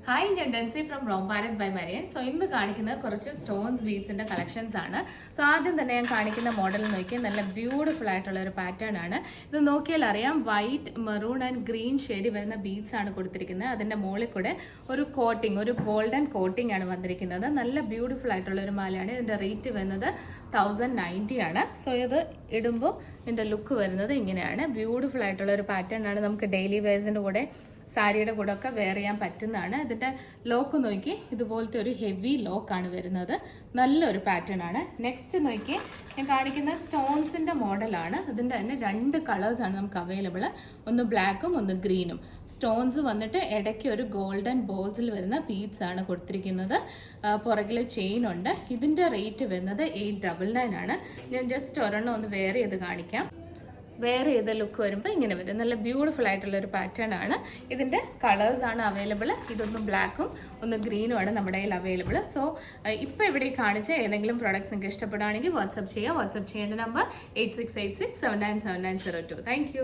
Hi, ഞാൻ Densy from Rome Parrot by Marian. So ഇന്ന് കാണിക്കുന്നത് കുറച്ച് സ്റ്റോൺസ് ബീഡ്സിന്റെ കളക്ഷൻസ് ആണ്. സോ ആദ്യം തന്നെ ഞാൻ കാണിക്കുന്ന മോഡൽ നോക്കിയാൽ നല്ല ബ്യൂട്ടിഫുൾ ആയിട്ടുള്ള ഒരു പാറ്റേൺ ആണ്. ഇത് നോക്കിയാൽ അറിയാം, white, maroon and green shade വരുന്ന ബീഡ്സ് ആണ് കൊടുത്തിരിക്കുന്നത്. അതിന്റെ മുകളിൽ കൂടെ ഒരു കോട്ടിംഗ്, ഒരു ഗോൾഡൻ കോട്ടിംഗ് ആണ് വന്നിരിക്കുന്നത്. നല്ല ബ്യൂട്ടിഫുൾ ആയിട്ടുള്ള ഒരു മാലയാണ്. ഇതിന്റെ റേറ്റ് വരുന്നത് 1090 ആണ്. സോ ഇത് ഇടുമ്പോൾ ഇതിന്റെ ലുക്ക് വരുന്നത് ഇങ്ങനെയാണ്. ബ്യൂട്ടിഫുൾ ആയിട്ടുള്ള ഒരു പാറ്റേൺ ആണ്. നമുക്ക് ഡെയിലി വെയർസിന്റെ കൂടെ, സാരിയുടെ കൂടെ ഒക്കെ വെയർ ചെയ്യാൻ പറ്റുന്നതാണ്. ഇതിന്റെ ലോക്ക് നോക്കി, ഇതുപോലത്തെ ഒരു ഹെവി ലോക്കാണ് വരുന്നത്. നല്ലൊരു പാറ്റേൺ ആണ്. നെക്സ്റ്റ് നോക്കി, ഞാൻ കാണിക്കുന്ന സ്റ്റോൺസിന്റെ മോഡലാണ്. ഇതിന്റെ തന്നെ 2 കളേഴ്സാണ് നമുക്ക് അവൈലബിൾ. ഒന്ന് ബ്ലാക്കും ഒന്ന് ഗ്രീനും. സ്റ്റോൺസ് വന്നിട്ട് ഇടയ്ക്ക് ഒരു ഗോൾഡൻ ബോൾസിൽ വരുന്ന ബീഡ്സ് ആണ് കൊടുത്തിരിക്കുന്നത്. പുറകിൽ ചെയിൻ ഉണ്ട്. ഇതിന്റെ റേറ്റ് വരുന്നത് 899 ആണ്. ഞാൻ ജസ്റ്റ് ഒരെണ്ണം ഒന്ന് വെയർ ചെയ്ത് കാണിക്കാം. വേറെ ചെയ്ത ലുക്ക് വരുമ്പോൾ ഇങ്ങനെ വരും. നല്ല ബ്യൂട്ടിഫുൾ ആയിട്ടുള്ള ഒരു പാറ്റേൺ ആണ്. ഇതിൻ്റെ കളേഴ്സ് ആണ് അവൈലബിൾ. ഇതൊന്ന് ബ്ലാക്കും ഒന്ന് ഗ്രീനും ആണ് നമ്മുടെ കയ്യിൽ അവൈലബിൾ. സോ ഇപ്പോൾ ഇവിടെ കാണിച്ച ഏതെങ്കിലും പ്രോഡക്ട്സ് നിങ്ങൾക്ക് ഇഷ്ടപ്പെടുകയാണെങ്കിൽ വാട്സപ്പ് ചെയ്യുക. വാട്സപ്പ് ചെയ്യേണ്ട നമ്പർ 8686797902. Thank you.